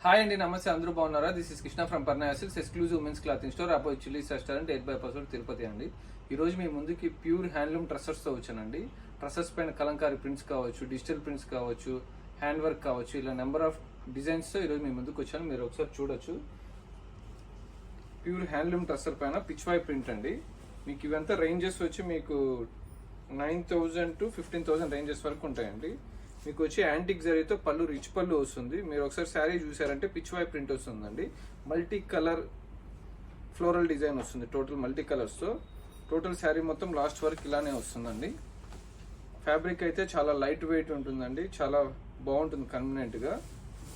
Hi అండి, నమస్తే. అందరూ బాగున్నారా? This is Krishna from Parnaya silks, exclusive women's clothing store, opposite Chilli's restaurant, 8/10 Tirupati అండి. ఈ రోజు మీ ముందుకి ప్యూర్ హ్యాండ్లూమ్ ట్రస్సర్స్తో వచ్చానండి. ట్రస్సర్స్ పైన కలంకారీ ప్రింట్స్ కావచ్చు, డిజిటల్ ప్రింట్స్ కావచ్చు, హ్యాండ్ వర్క్ కావచ్చు, ఇలా నెంబర్ ఆఫ్ డిజైన్స్తో ఈరోజు మీ ముందుకు వచ్చాను. మీరు ఒకసారి చూడొచ్చు. ప్యూర్ హ్యాండ్లూమ్ ట్రస్సర్ పైన పిచ్ వై ప్రింట్ అండి. మీకు ఇవంతా రేంజెస్ వచ్చి మీకు 9,000 to 15,000 రేంజెస్ వరకు ఉంటాయండి. మీకు వచ్చి యాంటిక్ జరీతో పళ్ళు, రిచ్ పళ్ళు వస్తుంది. మీరు ఒకసారి శారీ చూసారంటే పిచ్ వై ప్రింట్ వస్తుందండి. మల్టీ కలర్ ఫ్లోరల్ డిజైన్ వస్తుంది, టోటల్ మల్టీ కలర్స్తో. టోటల్ శారీ మొత్తం లాస్ట్ వరకు ఇలానే వస్తుందండి. ఫ్యాబ్రిక్ అయితే చాలా లైట్ వెయిట్ ఉంటుందండి, చాలా బాగుంటుంది కన్వీనియంట్గా.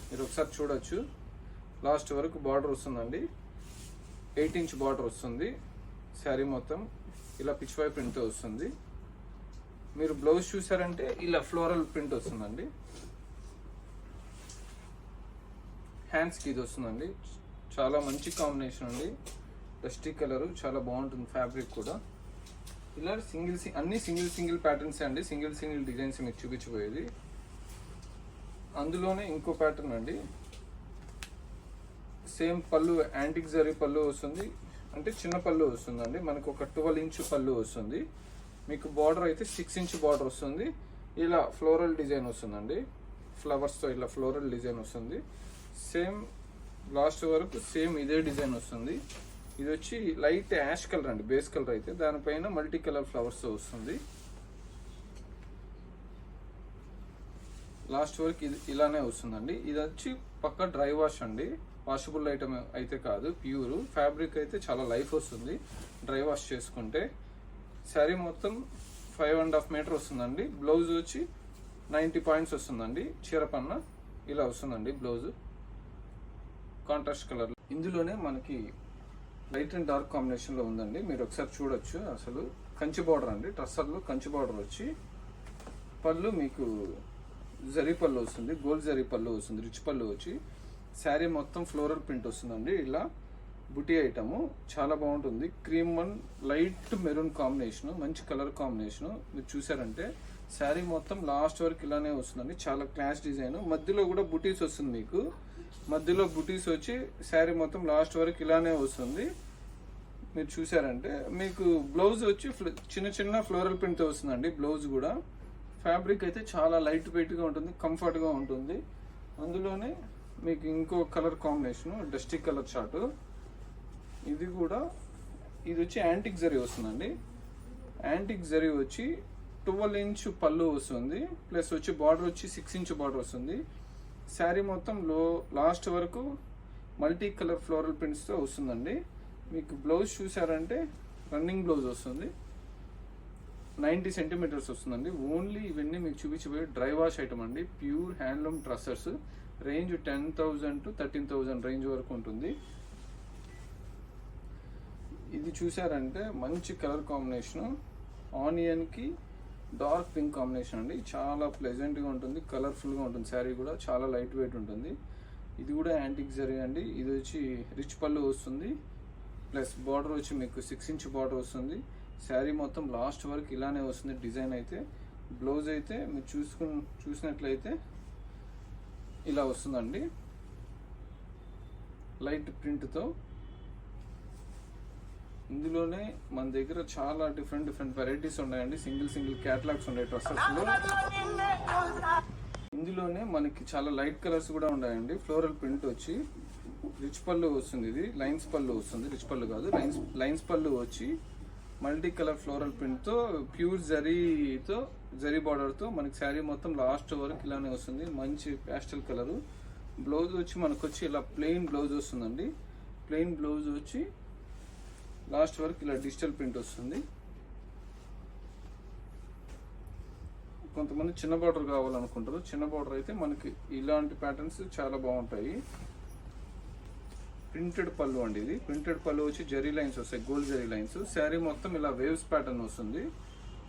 మీరు ఒకసారి చూడొచ్చు. లాస్ట్ వరకు బార్డర్ వస్తుందండి, 8 inch బార్డర్ వస్తుంది. శారీ మొత్తం ఇలా పిచ్ వై ప్రింట్తో వస్తుంది. మీరు బ్లౌజ్ చూసారంటే ఇలా ఫ్లోరల్ ప్రింట్ వస్తుందండి. హ్యాండ్స్కి ఇది వస్తుందండి. చాలా మంచి కాంబినేషన్ అండి. డస్టీ కలర్ చాలా బాగుంటుంది. ఫ్యాబ్రిక్ కూడా ఇలా అన్ని సింగిల్ ప్యాటర్న్స్ అండి. సింగిల్ డిజైన్స్ మీకు చూపించబోయేది. అందులోనే ఇంకో ప్యాటర్న్ అండి. సేమ్ పళ్ళు, యాంటిక్ జరీ పళ్ళు వస్తుంది, అంటే చిన్న పళ్ళు వస్తుందండి. మనకు ఒక 12 inch పళ్ళు వస్తుంది. మీకు బార్డర్ అయితే 6 inch బార్డర్ వస్తుంది. ఇలా ఫ్లోరల్ డిజైన్ వస్తుందండి. ఫ్లవర్స్తో ఇలా ఫ్లోరల్ డిజైన్ వస్తుంది. సేమ్ లాస్ట్ వరకు సేమ్ ఇదే డిజైన్ వస్తుంది. ఇది వచ్చి లైట్ యాష్ కలర్ అండి, బేస్ కలర్ అయితే. దానిపైన మల్టీ కలర్ ఫ్లవర్స్తో వస్తుంది. లాస్ట్ వరకు ఇది ఇలానే వస్తుందండి. ఇది వచ్చి పక్క డ్రై వాష్ అండి, వాషబుల్ ఐటమ్ అయితే కాదు. ప్యూర్ ఫ్యాబ్రిక్ అయితే చాలా లైఫ్ వస్తుంది డ్రై వాష్ చేసుకుంటే. శారీ మొత్తం 5.5 meter వస్తుందండి. బ్లౌజ్ వచ్చి 90 points వస్తుందండి. చీర పన్న ఇలా వస్తుందండి బ్లౌజ్, కాంట్రాస్ట్ కలర్. ఇందులోనే మనకి లైట్ అండ్ డార్క్ కాంబినేషన్లో ఉందండి. మీరు ఒకసారి చూడొచ్చు. అసలు కంచి బార్డర్ అండి, ట్రస్సర్లో కంచి బార్డర్ వచ్చి పళ్ళు మీకు జరీ పళ్ళు వస్తుంది, గోల్డ్ జరీ పళ్ళు వస్తుంది, రిచ్ పళ్ళు వచ్చి శారీ మొత్తం ఫ్లోరల్ ప్రింట్ వస్తుందండి. ఇలా బుటీ ఐటము చాలా బాగుంటుంది. Cream and light maroon combination, మంచి కలర్ కాంబినేషన్. మీరు చూసారంటే శారీ మొత్తం లాస్ట్ వరకు ఇలానే వస్తుందండి. చాలా క్లాస్ డిజైన్. మధ్యలో కూడా బుటీస్ వస్తుంది. మీకు మధ్యలో బుటీస్ వచ్చి శారీ మొత్తం లాస్ట్ వరకు ఇలానే వస్తుంది. మీరు చూసారంటే మీకు బ్లౌజ్ వచ్చి చిన్న ఫ్లోరల్ ప్రింట్తో వస్తుందండి. బ్లౌజ్ కూడా ఫ్యాబ్రిక్ అయితే చాలా లైట్ వెయిట్గా ఉంటుంది, కంఫర్ట్గా ఉంటుంది. అందులోనే మీకు ఇంకో colour combination, dusty colour chart. ఇది వచ్చి యాంటిక్ జరీ వస్తుందండి. యాంటిక్ జరీ వచ్చి 12 inch పళ్ళు వస్తుంది, ప్లస్ వచ్చి బార్డర్ వచ్చి 6 inch బార్డర్ వస్తుంది. శారీ మొత్తం లాస్ట్ వరకు మల్టీ కలర్ ఫ్లోరల్ ప్రింట్స్తో వస్తుందండి. మీకు బ్లౌజ్ చూసారంటే రన్నింగ్ బ్లౌజ్ వస్తుంది, 90 centimeters వస్తుందండి. ఓన్లీ ఇవన్నీ మీకు చూపించబోయే డ్రై వాష్ ఐటమ్ అండి. Pure handloom trousers. Range 10,000 to 13,000 range వరకు ఉంటుంది. ఇది చూసారంటే మంచి కలర్ కాంబినేషన్, ఆనియన్కి డార్క్ పింక్ కాంబినేషన్ అండి. చాలా ప్లెజెంట్గా ఉంటుంది, కలర్ఫుల్గా ఉంటుంది. శారీ కూడా చాలా లైట్ వెయిట్ ఉంటుంది. ఇది కూడా యాంటిక్ జరీ అండి. ఇది వచ్చి రిచ్ పళ్ళు వస్తుంది, ప్లస్ బార్డర్ వచ్చి మీకు 6 inch బార్డర్ వస్తుంది. శారీ మొత్తం లాస్ట్ వరకు ఇలానే వస్తుంది డిజైన్ అయితే. బ్లౌజ్ అయితే మీరు చూసినట్లయితే ఇలా వస్తుందండి, లైట్ ప్రింట్తో. ఇందులోనే మన దగ్గర చాలా డిఫరెంట్ వెరైటీస్ ఉన్నాయండి. సింగిల్ క్యాటలాగ్స్ ఉన్నాయి డ్రెస్సెస్లో. ఇందులోనే మనకి చాలా లైట్ కలర్స్ కూడా ఉన్నాయండి. ఫ్లోరల్ ప్రింట్ వచ్చి రిచ్ పళ్ళు వస్తుంది. ఇది లైన్స్ పళ్ళు వస్తుంది, రిచ్ పళ్ళు కాదు, లైన్స్ పళ్ళు వచ్చి మల్టీ కలర్ ఫ్లోరల్ ప్రింట్తో, ప్యూర్ జరీ బార్డర్తో మనకి శారీ మొత్తం లాస్ట్ వరకు ఇలానే వస్తుంది. మంచి ప్యాస్టల్ కలరు. బ్లౌజ్ వచ్చి మనకు వచ్చి ఇలా ప్లెయిన్ బ్లౌజ్ వస్తుందండి. ప్లెయిన్ బ్లౌజ్ వచ్చి లాస్ట్ వరకు ఇలా డిజిటల్ ప్రింట్ వస్తుంది. కొంతమంది చిన్న బార్డర్ కావాలనుకుంటారు. చిన్న బార్డర్ అయితే మనకి ఇలాంటి ప్యాటర్న్స్ చాలా బాగుంటాయి. ప్రింటెడ్ పళ్ళు అండి. ఇది ప్రింటెడ్ పళ్ళు వచ్చి జరీ లైన్స్ వస్తాయి, గోల్డ్ జరీ లైన్స్. శారీ మొత్తం ఇలా వేవ్స్ ప్యాటర్న్ వస్తుంది,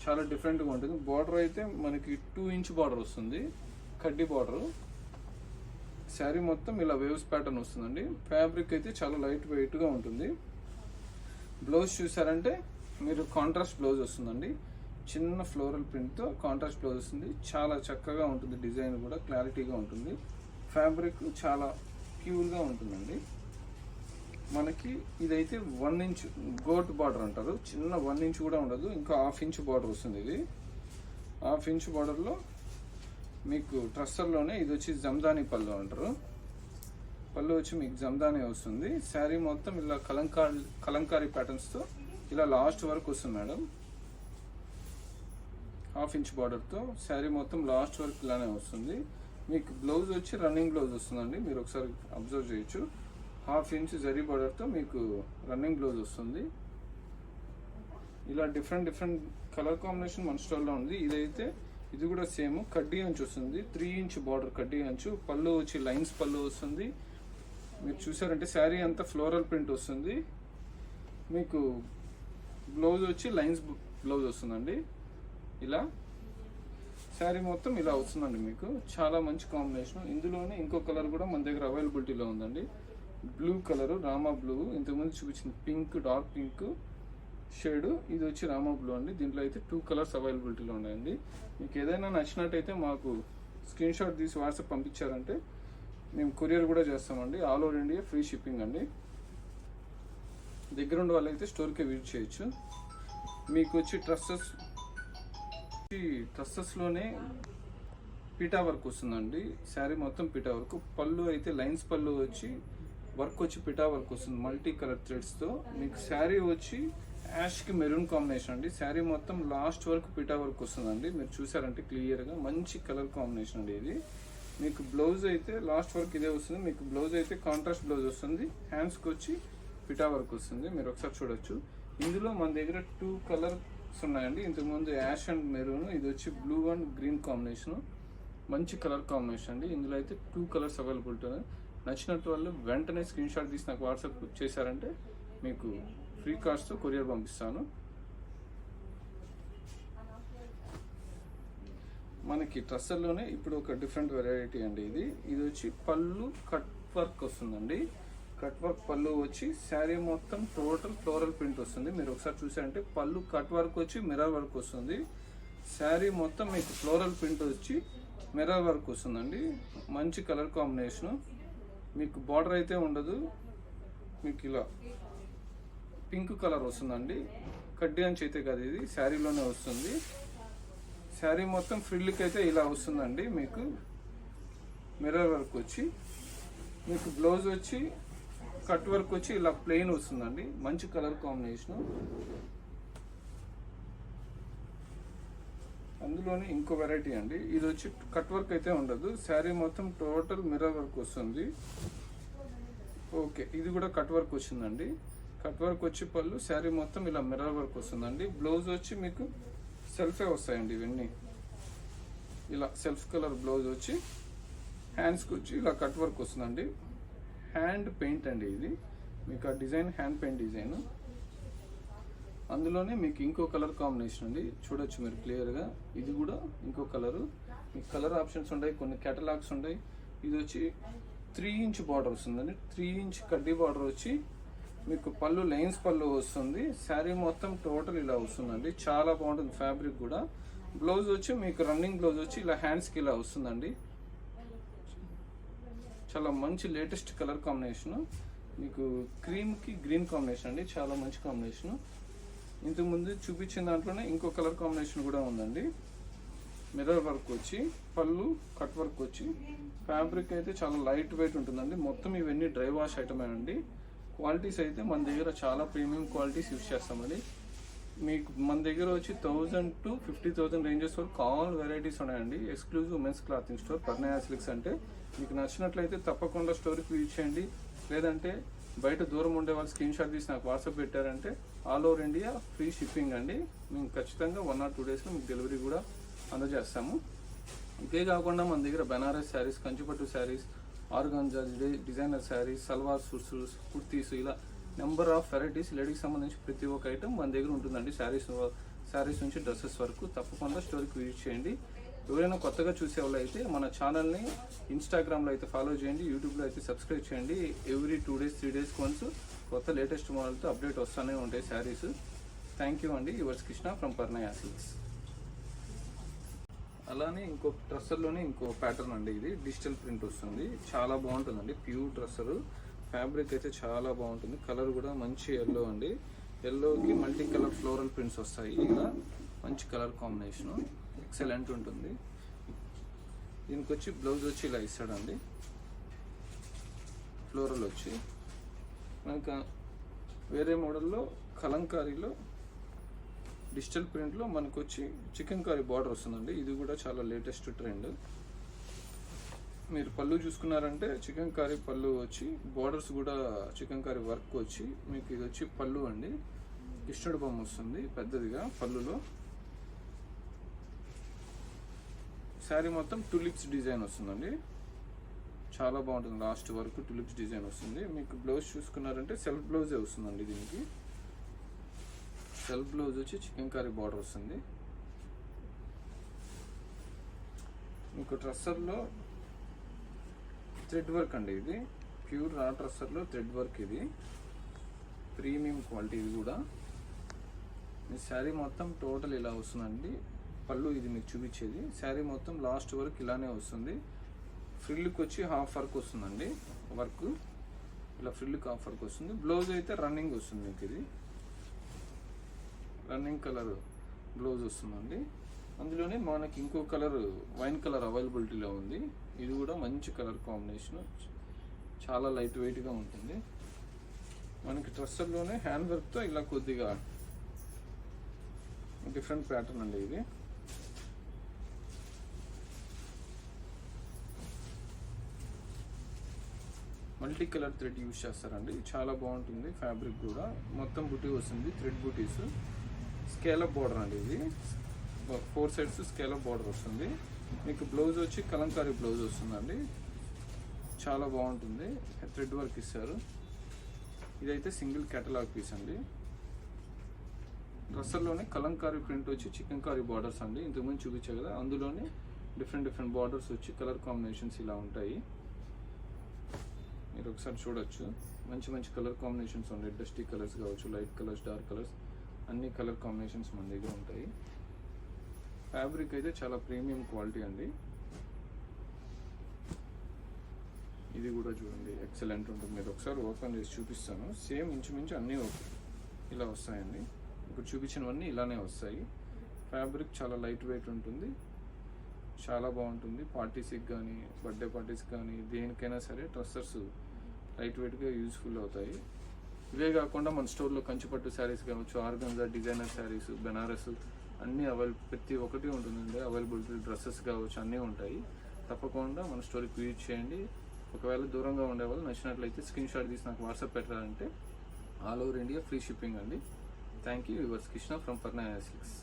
చాలా డిఫరెంట్గా ఉంటుంది. బార్డర్ అయితే మనకి 2 inch బార్డర్ వస్తుంది, కడ్డీ బార్డర్. శారీ మొత్తం ఇలా వేవ్స్ ప్యాటర్న్ వస్తుందండి. ఫ్యాబ్రిక్ అయితే చాలా లైట్ వెయిట్గా ఉంటుంది. బ్లౌజ్ చూసారంటే మీరు కాంట్రాస్ట్ బ్లౌజ్ వస్తుందండి. చిన్న ఫ్లోరల్ ప్రింట్తో కాంట్రాస్ట్ బ్లౌజ్ వస్తుంది. చాలా చక్కగా ఉంటుంది, డిజైన్ కూడా క్లారిటీగా ఉంటుంది. ఫ్యాబ్రిక్ చాలా ప్యూర్గా ఉంటుందండి. మనకి ఇదైతే 1 ఇంచ్ గోట్ బార్డర్ అంటారు, చిన్న 1 ఇంచ్ కూడా ఉండదు, ఇంకా 1/2 ఇంచ్ బార్డర్ వస్తుంది. ఇది 1/2 ఇంచ్ బార్డర్లో మీకు ట్రస్సర్లోనే ఇది వచ్చి జమ్దాని పళ్ళు అంటారు. పళ్ళు వచ్చి మీకు జమ్దాని వస్తుంది. శారీ మొత్తం ఇలా కలంకారీ ప్యాటర్న్స్తో ఇలా లాస్ట్ వరకు వస్తుంది మేడం. 1/2 ఇంచ్ బార్డర్తో శారీ మొత్తం లాస్ట్ వరకు ఇలానే వస్తుంది. మీకు బ్లౌజ్ వచ్చి రన్నింగ్ బ్లౌజ్ వస్తుందండి, మీరు ఒకసారి అబ్జర్వ్ చేయొచ్చు. 1/2 ఇంచ్ జరీ బార్డర్తో మీకు రన్నింగ్ బ్లౌజ్ వస్తుంది. ఇలా డిఫరెంట్ కలర్ కాంబినేషన్ మన స్టోర్లో ఉంది. ఇదైతే ఇది కూడా సేమ్ కడ్డీ అంచు వస్తుంది, 3 ఇంచ్ బార్డర్ కడ్డీ అంచు. పళ్ళు వచ్చి లైన్స్ పళ్ళు వస్తుంది. మీరు చూసారంటే శారీ అంతా ఫ్లోరల్ ప్రింట్ వస్తుంది. మీకు బ్లౌజ్ వచ్చి లైన్స్ బ్లౌజ్ వస్తుందండి. ఇలా శారీ మొత్తం ఇలా వస్తుందండి. మీకు చాలా మంచి కాంబినేషన్. ఇందులోనే ఇంకో కలర్ కూడా మన దగ్గర అవైలబిలిటీలో ఉందండి, బ్లూ కలరు, రామా బ్లూ. ఇంతకుముందు చూపించిన పింక్, డార్క్ పింక్ షేడ్, ఇది వచ్చి రామా బ్లూ అండి. దీంట్లో అయితే 2 కలర్స్ అవైలబిలిటీలో ఉన్నాయండి. మీకు ఏదైనా నచ్చినట్టయితే మాకు స్క్రీన్ షాట్ తీసి వాట్సాప్ పంపించారంటే మేము కొరియర్ కూడా చేస్తామండి. All over India free shipping అండి. దగ్గర ఉండే వాళ్ళైతే స్టోర్కే విజిట్ చేయొచ్చు. మీకు వచ్చి ట్రస్సెస్లోనే పీటా వర్క్ వస్తుందండి. శారీ మొత్తం పీటా వర్క్. పళ్ళు అయితే లైన్స్ పళ్ళు వచ్చి వర్క్ వచ్చి పీటా వర్క్ వస్తుంది మల్టీ కలర్ థ్రెడ్స్తో. మీకు శారీ వచ్చి యాష్కి మెరూన్ కాంబినేషన్ అండి. శారీ మొత్తం లాస్ట్ వరకు పీటా వర్క్ వస్తుందండి. మీరు చూసారంటే క్లియర్గా మంచి కలర్ కాంబినేషన్ అండి ఇది. మీకు బ్లౌజ్ అయితే లాస్ట్ వరకు ఇదే వస్తుంది. మీకు బ్లౌజ్ అయితే కాంట్రాస్ట్ బ్లౌజ్ వస్తుంది. హ్యాండ్స్కి వచ్చి పిటా వర్క్ వస్తుంది. మీరు ఒకసారి చూడొచ్చు. ఇందులో మన దగ్గర 2 కలర్స్ ఉన్నాయండి. ఇంతకుముందు యాష్ అండ్ మెరూన్, ఇది వచ్చి బ్లూ అండ్ గ్రీన్ కాంబినేషన్. మంచి కలర్ కాంబినేషన్ అండి. ఇందులో అయితే 2 కలర్స్ అవైలబిలిటీ ఉన్నాయి. నచ్చినట్టు వాళ్ళు వెంటనే స్క్రీన్ షాట్ తీసి నాకు వాట్సాప్ చేశారంటే మీకు ఫ్రీ కాస్ట్తో కొరియర్ పంపిస్తాను. మనకి ట్రస్సర్లోనే ఇప్పుడు ఒక డిఫరెంట్ వెరైటీ అండి. ఇది వచ్చి పళ్ళు కట్ వర్క్ వస్తుందండి. కట్ వర్క్ పళ్ళు వచ్చి శారీ మొత్తం టోటల్ ఫ్లోరల్ ప్రింట్ వస్తుంది. మీరు ఒకసారి చూసారంటే పళ్ళు కట్ వర్క్ వచ్చి మిర్రర్ వర్క్ వస్తుంది. శారీ మొత్తం మీకు ఫ్లోరల్ ప్రింట్ వచ్చి మిర్రర్ వర్క్ వస్తుందండి. మంచి కలర్ కాంబినేషను. మీకు బార్డర్ అయితే ఉండదు, మీకు ఇలా పింక్ కలర్ వస్తుందండి. కడ్డీ అంచు అయితే కాదు, ఇది శారీలోనే వస్తుంది. శారీ మొత్తం ఫ్రిల్కి అయితే ఇలా వస్తుందండి. మీకు మిర్రర్ వర్క్ వచ్చి, మీకు బ్లౌజ్ వచ్చి కట్ వర్క్ వచ్చి ఇలా ప్లెయిన్ వస్తుందండి. మంచి కలర్ కాంబినేషను. అందులోనే ఇంకో వెరైటీ అండి. ఇది వచ్చి కట్ వర్క్ అయితే ఉండదు, శారీ మొత్తం టోటల్ మిర్రర్ వర్క్ వస్తుంది. ఓకే, ఇది కూడా కట్ వర్క్ వచ్చిందండి. కట్ వర్క్ వచ్చి పళ్ళు, శారీ మొత్తం ఇలా మిర్రర్ వర్క్ వస్తుందండి. బ్లౌజ్ వచ్చి మీకు సెల్ఫే వస్తాయండి. ఇవన్నీ ఇలా సెల్ఫ్ కలర్ బ్లౌజ్ వచ్చి హ్యాండ్స్కి వచ్చి ఇలా కట్ వర్క్ వస్తుందండి. హ్యాండ్ పెయింట్ అండి ఇది. మీకు ఆ డిజైన్ హ్యాండ్ పెయింట్ డిజైన్. అందులోనే మీకు ఇంకో కలర్ కాంబినేషన్ అండి, చూడొచ్చు మీరు క్లియర్గా. ఇది కూడా ఇంకో కలరు. మీకు కలర్ ఆప్షన్స్ ఉంటాయి, కొన్ని కేటలాగ్స్ ఉంటాయి. ఇది వచ్చి 3 ఇంచ్ బార్డర్ వస్తుందండి. 3 ఇంచ్ కడ్డీ బార్డర్ వచ్చి మీకు పళ్ళు లైన్స్ పళ్ళు వస్తుంది. శారీ మొత్తం టోటల్ ఇలా వస్తుందండి. చాలా బాగుంటుంది ఫ్యాబ్రిక్ కూడా. బ్లౌజ్ వచ్చి మీకు రన్నింగ్ బ్లౌజ్ వచ్చి ఇలా హ్యాండ్స్కి ఇలా వస్తుందండి. చాలా మంచి లేటెస్ట్ కలర్ కాంబినేషను. మీకు క్రీమ్కి గ్రీన్ కాంబినేషన్ అండి, చాలా మంచి కాంబినేషను. ఇంతకుముందు చూపించిన దాంట్లోనే ఇంకో కలర్ కాంబినేషన్ కూడా ఉందండి. మిర్రర్ వర్క్ వచ్చి పళ్ళు కట్ వర్క్ వచ్చి ఫ్యాబ్రిక్ అయితే చాలా లైట్ వెయిట్ ఉంటుందండి. మొత్తం ఇవన్నీ డ్రై వాష్ ఐటమే అండి. క్వాలిటీస్ అయితే మన దగ్గర చాలా ప్రీమియం క్వాలిటీస్ యూస్ చేస్తామండి. మీకు మన దగ్గర వచ్చి 1000 to 50,000 రేంజెస్ వరకు ఆల్ వెరైటీస్ ఉన్నాయండి. Exclusive women's clothing store Parnaya silks. అంటే మీకు నచ్చినట్లయితే తప్పకుండా స్టోర్కి విజిట్ చేయండి. లేదంటే బయట దూరం ఉండే వాళ్ళు స్క్రీన్ షాట్ తీసి నాకు వాట్సాప్ పెట్టారంటే all over India free shipping అండి. మేము ఖచ్చితంగా 1 or 2 డేస్లో మీకు డెలివరీ కూడా అందజేస్తాము. ఇదే కాకుండా మన దగ్గర Banaras saris, Kanchipattu saris, organza, designer saris, salwar suits, kurtis, ఇలా నెంబర్ ఆఫ్ వెరైటీస్ లేడీకి సంబంధించి ప్రతి ఒక్క ఐటమ్ మన దగ్గర ఉంటుందండి. శారీస్ నుంచి డ్రెస్సెస్ వరకు. తప్పకుండా స్టోర్కి విజిట్ చేయండి. ఎవరైనా కొత్తగా చూసే వాళ్ళు అయితే మన ఛానల్ని ఇన్స్టాగ్రామ్లో అయితే ఫాలో చేయండి, యూట్యూబ్లో అయితే సబ్స్క్రైబ్ చేయండి. ఎవ్రీ 2 days 3 days వన్స్ కొత్త లేటెస్ట్ మోడల్తో అప్డేట్ వస్తూనే ఉంటాయి శారీస్. థ్యాంక్ యూ అండి. Yours Krishna from Parnaya silks. అలానే ఇంకో ట్రస్సర్లోనే ఇంకో ప్యాటర్న్ అండి, ఇది డిజిటల్ ప్రింట్ వస్తుంది, చాలా బాగుంటుందండి. ప్యూర్ ట్రస్సర్, ఫ్యాబ్రిక్ అయితే చాలా బాగుంటుంది. కలర్ కూడా మంచి ఎల్లో అండి, ఎల్లోకి మల్టీ కలర్ ఫ్లోరల్ ప్రింట్స్ వస్తాయి. ఇలా మంచి కలర్ కాంబినేషన్ ఎక్సలెంట్ ఉంటుంది. దీనికి వచ్చి బ్లౌజ్ వచ్చి ఇలా ఇస్తాడండి, ఫ్లోరల్ వచ్చి. మనకు వేరే మోడల్లో కలంకారీలో డిజిటల్ ప్రింట్లో మనకు వచ్చి చికెన్ కారీ బార్డర్ వస్తుందండి. ఇది కూడా చాలా లేటెస్ట్ ట్రెండ్. మీరు పళ్ళు చూసుకున్నారంటే చికెన్ కారీ పళ్ళు వచ్చి బార్డర్స్ కూడా చికెన్ కారీ వర్క్ వచ్చి మీకు ఇది వచ్చి పళ్ళు అండి. కిష్టుడు బొమ్మ వస్తుంది పెద్దదిగా పళ్ళులో. శారీ మొత్తం టులిప్స్ డిజైన్ వస్తుందండి, చాలా బాగుంటుంది. లాస్ట్ వరకు టులిప్స్ డిజైన్ వస్తుంది. మీకు బ్లౌజ్ చూసుకున్నారంటే సెల్ఫ్ బ్లౌజే వస్తుందండి. దీనికి సెల్ఫ్ బ్లౌజ్ వచ్చి చికెన్ కర్రీ బార్డర్ వస్తుంది. మీకు ట్రస్సర్లో థ్రెడ్ వర్క్ అండి, ఇది ప్యూర్ రా ట్రస్సర్లో థ్రెడ్ వర్క్, ఇది ప్రీమియం క్వాలిటీ. ఇది కూడా మీ శారీ మొత్తం టోటల్ ఇలా వస్తుందండి. పళ్ళు ఇది మీకు చూపించేది. శారీ మొత్తం లాస్ట్ వరకు ఇలానే వస్తుంది. ఫ్రిల్కి వచ్చి హాఫ్ వర్క్ వస్తుందండి, వర్క్ ఇలా ఫ్రిల్కి హాఫ్ వర్క్ వస్తుంది. బ్లౌజ్ అయితే రన్నింగ్ వస్తుంది మీకు, ఇది రన్నింగ్ కలర్ బ్లౌజ్ వస్తుందండి. అందులోనే మనకి ఇంకో కలర్ వైన్ కలర్ అవైలబిలిటీలో ఉంది. ఇది కూడా మంచి కలర్ కాంబినేషన్, చాలా లైట్ వెయిట్గా ఉంటుంది. మనకి ట్రస్సర్లోనే హ్యాండ్ వర్క్తో ఇలా కొద్దిగా డిఫరెంట్ ప్యాటర్న్ అండి. ఇది మల్టీ కలర్ థ్రెడ్ యూజ్ చేస్తారండి, చాలా బాగుంటుంది. ఫ్యాబ్రిక్ కూడా మొత్తం బుటీ వస్తుంది, థ్రెడ్ బుటీస్. స్కేలప్ బార్డర్ అండి, ఇది 4 సైడ్స్ స్కేలప్ బార్డర్ వస్తుంది. మీకు బ్లౌజ్ వచ్చి కలంకారీ బ్లౌజ్ వస్తుందండి, చాలా బాగుంటుంది. థ్రెడ్ వర్క్ ఇస్తారు. ఇదైతే సింగిల్ కేటలాగ్ పీస్ అండి. డ్రెస్సర్లోనే కలంకారీ ప్రింట్ వచ్చి చికెన్ కారీ బార్డర్స్ అండి, ఇంతకుముందు చూపించా కదా. అందులోనే డిఫరెంట్ బార్డర్స్ వచ్చి కలర్ కాంబినేషన్స్ ఇలా ఉంటాయి. మీరు ఒకసారి చూడొచ్చు, మంచి కలర్ కాంబినేషన్స్ ఉంటాయి. డస్టీ కలర్స్ కావచ్చు, లైట్ కలర్స్, డార్క్ కలర్స్, అన్ని కలర్ కాంబినేషన్స్ మన దగ్గర ఉంటాయి. ఫ్యాబ్రిక్ అయితే చాలా ప్రీమియం క్వాలిటీ అండి. ఇది కూడా చూడండి ఎక్సలెంట్ ఉంటుంది. మీరు ఒకసారి ఓపెన్ చేసి చూపిస్తాను. సేమ్ ఇంచుమించు అన్నీ ఇలా వస్తాయండి. ఇప్పుడు చూపించినవన్నీ ఇలానే వస్తాయి. ఫ్యాబ్రిక్ చాలా లైట్ వెయిట్ ఉంటుంది, చాలా బాగుంటుంది. పార్టీస్కి కానీ, బర్త్డే పార్టీస్ కానీ, దేనికైనా సరే ట్రస్సర్స్ లైట్ వెయిట్గా యూజ్ఫుల్ అవుతాయి. ఇవే కాకుండా మన స్టోర్లో కంచిపట్టు శారీస్ కావచ్చు, ఆర్గంజా, డిజైనర్ శారీస్, బెనారస్ అన్నీ ప్రతి ఒక్కటి ఉంటుందండి. అవైలబిలిటీ డ్రెస్సెస్ కావచ్చు, అన్నీ ఉంటాయి. తప్పకుండా మన స్టోర్కి విజిట్ చేయండి. ఒకవేళ దూరంగా ఉండేవాళ్ళు నచ్చినట్లయితే స్క్రీన్ షాట్ తీసి నాకు వాట్సాప్ పెట్టాలంటే all over India free shipping అండి. Thank you. Yours Krishna from Parna silks.